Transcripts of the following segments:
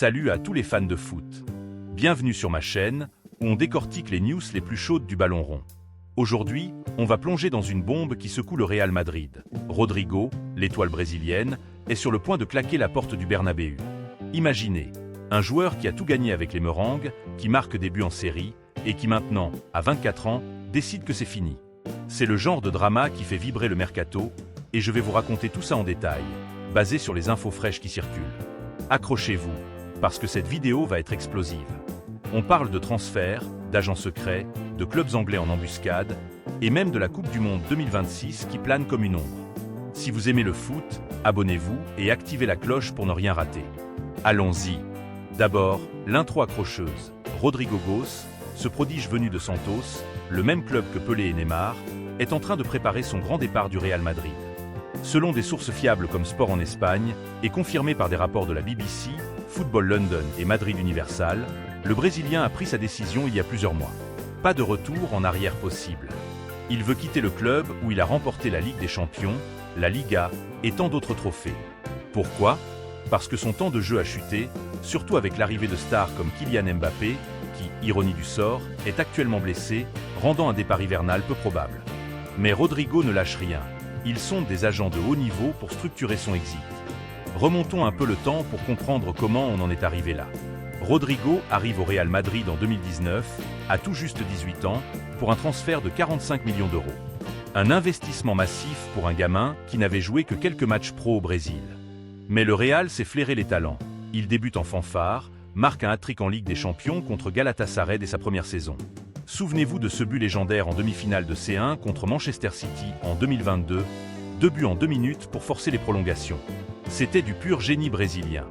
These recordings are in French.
Salut à tous les fans de foot. Bienvenue sur ma chaîne, où on décortique les news les plus chaudes du ballon rond. Aujourd'hui, on va plonger dans une bombe qui secoue le Real Madrid. Rodrigo, l'étoile brésilienne, est sur le point de claquer la porte du Bernabéu. Imaginez, un joueur qui a tout gagné avec les Merengues, qui marque des buts en série, et qui maintenant, à 24 ans, décide que c'est fini. C'est le genre de drama qui fait vibrer le mercato, et je vais vous raconter tout ça en détail, basé sur les infos fraîches qui circulent. Accrochez-vous, parce que cette vidéo va être explosive. On parle de transferts, d'agents secrets, de clubs anglais en embuscade, et même de la Coupe du Monde 2026 qui plane comme une ombre. Si vous aimez le foot, abonnez-vous et activez la cloche pour ne rien rater. Allons-y. D'abord, l'intro accrocheuse. Rodrigo Goes, ce prodige venu de Santos, le même club que Pelé et Neymar, est en train de préparer son grand départ du Real Madrid. Selon des sources fiables comme Sport en Espagne, et confirmées par des rapports de la BBC, Football London et Madrid Universal, le Brésilien a pris sa décision il y a plusieurs mois. Pas de retour en arrière possible. Il veut quitter le club où il a remporté la Ligue des Champions, la Liga et tant d'autres trophées. Pourquoi? Parce que son temps de jeu a chuté, surtout avec l'arrivée de stars comme Kylian Mbappé, qui, ironie du sort, est actuellement blessé, rendant un départ hivernal peu probable. Mais Rodrigo ne lâche rien. Il sonde des agents de haut niveau pour structurer son exit. Remontons un peu le temps pour comprendre comment on en est arrivé là. Rodrigo arrive au Real Madrid en 2019, à tout juste 18 ans, pour un transfert de 45 millions d'euros. Un investissement massif pour un gamin qui n'avait joué que quelques matchs pro au Brésil. Mais le Real s'est flairé les talents. Il débute en fanfare, marque un hat-trick en Ligue des Champions contre Galatasaray dès sa première saison. Souvenez-vous de ce but légendaire en demi-finale de C1 contre Manchester City en 2022, 2 buts en 2 minutes pour forcer les prolongations. C'était du pur génie brésilien.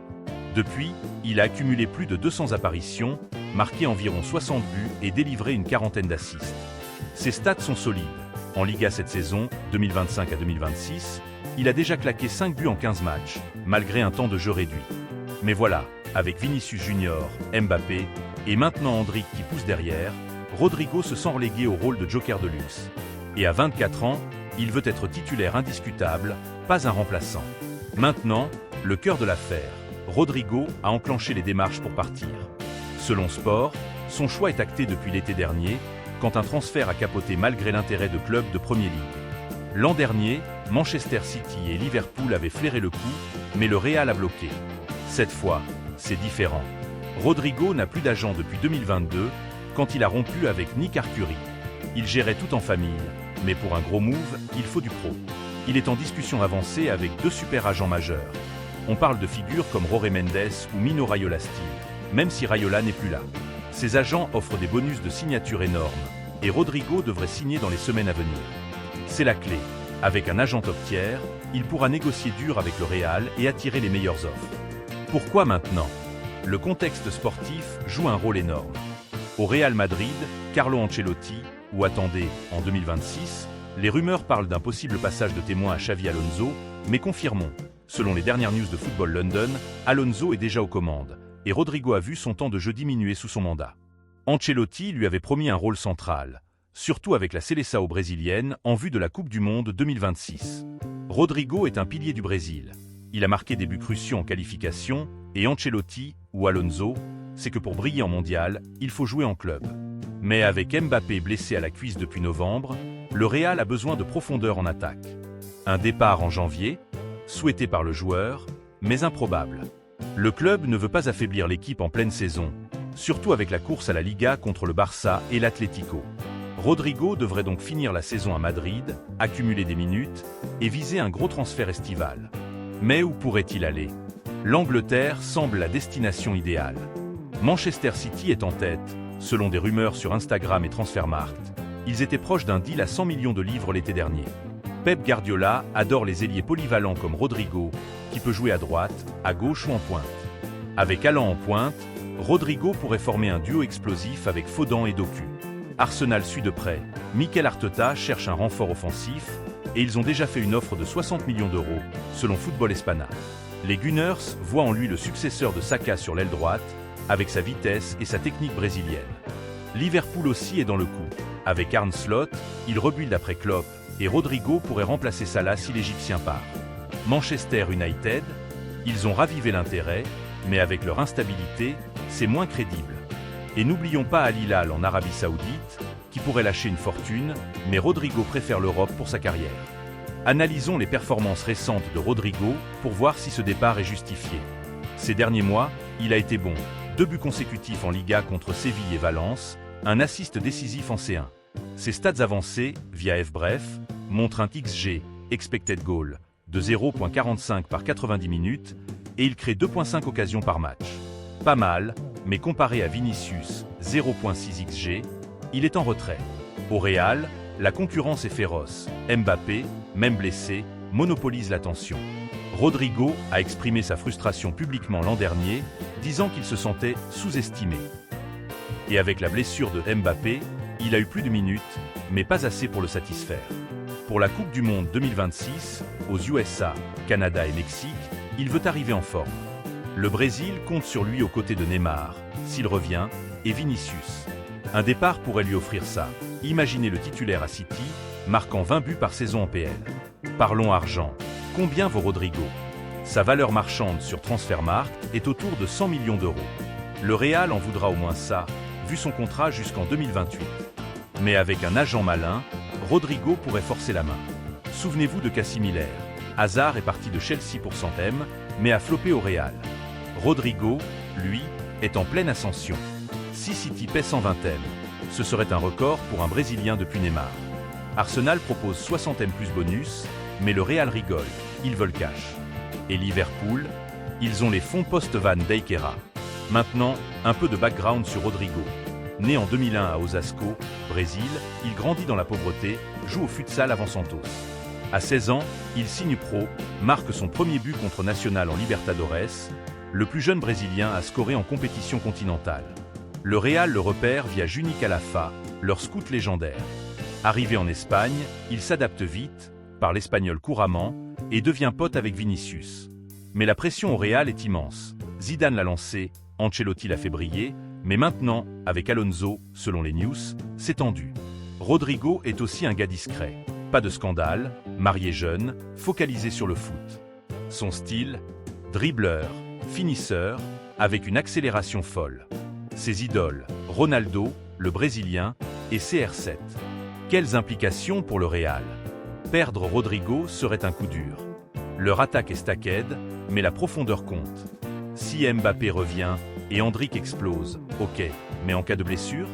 Depuis, il a accumulé plus de 200 apparitions, marqué environ 60 buts et délivré une quarantaine d'assists. Ses stats sont solides. En Liga cette saison, 2025 à 2026, il a déjà claqué 5 buts en 15 matchs, malgré un temps de jeu réduit. Mais voilà, avec Vinicius Junior, Mbappé et maintenant Endrick qui pousse derrière, Rodrigo se sent relégué au rôle de joker de luxe. Et à 24 ans, il veut être titulaire indiscutable, pas un remplaçant. Maintenant, le cœur de l'affaire. Rodrigo a enclenché les démarches pour partir. Selon Sport, son choix est acté depuis l'été dernier, quand un transfert a capoté malgré l'intérêt de clubs de Premier League. L'an dernier, Manchester City et Liverpool avaient flairé le coup, mais le Real a bloqué. Cette fois, c'est différent. Rodrigo n'a plus d'agent depuis 2022, quand il a rompu avec Nick Arcuri. Il gérait tout en famille, mais pour un gros move, il faut du pro. Il est en discussion avancée avec 2 super agents majeurs. On parle de figures comme Jorge Mendes ou Mino Raiola Steel, même si Raiola n'est plus là. Ces agents offrent des bonus de signature énormes, et Rodrigo devrait signer dans les semaines à venir. C'est la clé. Avec un agent top tier, il pourra négocier dur avec le Real et attirer les meilleures offres. Pourquoi maintenant? Le contexte sportif joue un rôle énorme. Au Real Madrid, Carlo Ancelotti, ou attendez, en 2026, les rumeurs parlent d'un possible passage de témoin à Xavi Alonso, mais confirmons, selon les dernières news de Football London, Alonso est déjà aux commandes, et Rodrigo a vu son temps de jeu diminuer sous son mandat. Ancelotti lui avait promis un rôle central, surtout avec la Seleção brésilienne en vue de la Coupe du Monde 2026. Rodrigo est un pilier du Brésil. Il a marqué des buts cruciaux en qualification, et Ancelotti, ou Alonso, c'est que pour briller en mondial, il faut jouer en club. Mais avec Mbappé blessé à la cuisse depuis novembre, le Real a besoin de profondeur en attaque. Un départ en janvier, souhaité par le joueur, mais improbable. Le club ne veut pas affaiblir l'équipe en pleine saison, surtout avec la course à la Liga contre le Barça et l'Atlético. Rodrigo devrait donc finir la saison à Madrid, accumuler des minutes et viser un gros transfert estival. Mais où pourrait-il aller? L'Angleterre semble la destination idéale. Manchester City est en tête, selon des rumeurs sur Instagram et Transfermarkt. Ils étaient proches d'un deal à 100 millions de livres l'été dernier. Pep Guardiola adore les ailiers polyvalents comme Rodrigo, qui peut jouer à droite, à gauche ou en pointe. Avec Haaland en pointe, Rodrigo pourrait former un duo explosif avec Foden et Doku. Arsenal suit de près. Mikel Arteta cherche un renfort offensif, et ils ont déjà fait une offre de 60 millions d'euros, selon Football Espana. Les Gunners voient en lui le successeur de Saka sur l'aile droite, avec sa vitesse et sa technique brésilienne. Liverpool aussi est dans le coup. Avec Arne Slot, il rebuild après Klopp, et Rodrigo pourrait remplacer Salah si l'Égyptien part. Manchester United, ils ont ravivé l'intérêt, mais avec leur instabilité, c'est moins crédible. Et n'oublions pas Al Hilal en Arabie Saoudite, qui pourrait lâcher une fortune, mais Rodrigo préfère l'Europe pour sa carrière. Analysons les performances récentes de Rodrigo pour voir si ce départ est justifié. Ces derniers mois, il a été bon. 2 buts consécutifs en Liga contre Séville et Valence, un assist décisif en C1. Ses stats avancées, via FBref, montrent un XG, expected goal, de 0,45 par 90 minutes, et il crée 2,5 occasions par match. Pas mal, mais comparé à Vinicius, 0,6 XG, il est en retrait. Au Real, la concurrence est féroce. Mbappé, même blessé, monopolise l'attention. Rodrigo a exprimé sa frustration publiquement l'an dernier, disant qu'il se sentait sous-estimé. Et avec la blessure de Mbappé, il a eu plus de minutes, mais pas assez pour le satisfaire. Pour la Coupe du Monde 2026, aux USA, Canada et Mexique, il veut arriver en forme. Le Brésil compte sur lui aux côtés de Neymar, s'il revient, et Vinicius. Un départ pourrait lui offrir ça. Imaginez le titulaire à City, marquant 20 buts par saison en PL. Parlons argent. Combien vaut Rodrigo? Sa valeur marchande sur Transfermarkt est autour de 100 millions d'euros. Le Real en voudra au moins ça, vu son contrat jusqu'en 2028. Mais avec un agent malin, Rodrigo pourrait forcer la main. Souvenez-vous de Casimir. Hazard est parti de Chelsea pour 100 M, mais a floppé au Real. Rodrigo, lui, est en pleine ascension. Si City paie 120 M, ce serait un record pour un Brésilien depuis Neymar. Arsenal propose 60 M plus bonus, mais le Real rigole, ils veulent cash. Et Liverpool, ils ont les fonds post-Van Dijkera. Maintenant, un peu de background sur Rodrigo. Né en 2001 à Osasco, Brésil, il grandit dans la pauvreté, joue au futsal avant Santos. À 16 ans, il signe pro, marque son premier but contre Nacional en Libertadores, le plus jeune Brésilien à scorer en compétition continentale. Le Real le repère via Juni Calafa, leur scout légendaire. Arrivé en Espagne, il s'adapte vite, parle espagnol couramment, et devient pote avec Vinicius. Mais la pression au Real est immense. Zidane l'a lancé, Ancelotti l'a fait briller, mais maintenant, avec Alonso, selon les news, c'est tendu. Rodrigo est aussi un gars discret. Pas de scandale, marié jeune, focalisé sur le foot. Son style, dribbleur, finisseur, avec une accélération folle. Ses idoles, Ronaldo, le Brésilien, et CR7. Quelles implications pour le Real? Perdre Rodrigo serait un coup dur. Leur attaque est stacked, mais la profondeur compte. Si Mbappé revient et Endrick explose, ok, mais en cas de blessure,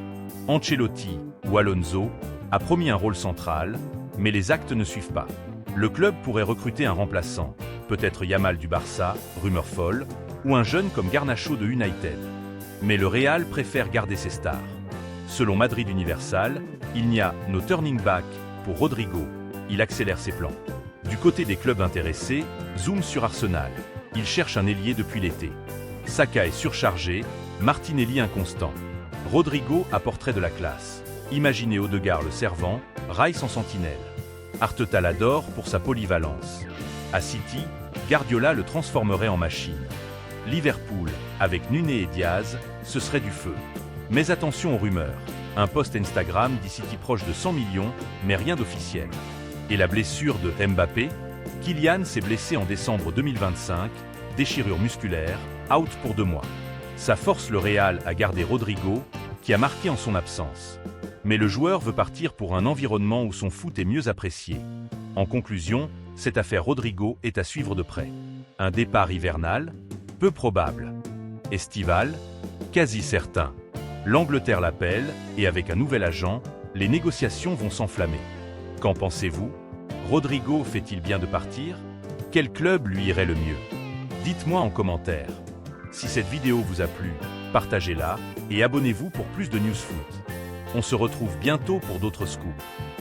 Ancelotti ou Alonso a promis un rôle central, mais les actes ne suivent pas. Le club pourrait recruter un remplaçant, peut-être Yamal du Barça, rumeur folle, ou un jeune comme Garnacho de United. Mais le Real préfère garder ses stars. Selon Madrid Universal, il n'y a no turning back pour Rodrigo. Il accélère ses plans. Du côté des clubs intéressés, zoom sur Arsenal. Il cherche un ailier depuis l'été. Saka est surchargé, Martinelli inconstant. Rodrigo apporterait de la classe. Imaginez Odegaard le servant, Rice en sentinelle. Arteta l'adore pour sa polyvalence. À City, Guardiola le transformerait en machine. Liverpool, avec Nune et Diaz, ce serait du feu. Mais attention aux rumeurs. Un post Instagram dit City proche de 100 millions, mais rien d'officiel. Et la blessure de Mbappé? Kylian s'est blessé en décembre 2025, déchirure musculaire, out pour 2 mois. Ça force le Real à garder Rodrigo, qui a marqué en son absence. Mais le joueur veut partir pour un environnement où son foot est mieux apprécié. En conclusion, cette affaire Rodrigo est à suivre de près. Un départ hivernal? Peu probable. Estival? Quasi certain. L'Angleterre l'appelle, et avec un nouvel agent, les négociations vont s'enflammer. Qu'en pensez-vous? Rodrigo fait-il bien de partir? Quel club lui irait le mieux? Dites-moi en commentaire. Si cette vidéo vous a plu, partagez-la et abonnez-vous pour plus de news foot. On se retrouve bientôt pour d'autres scoops.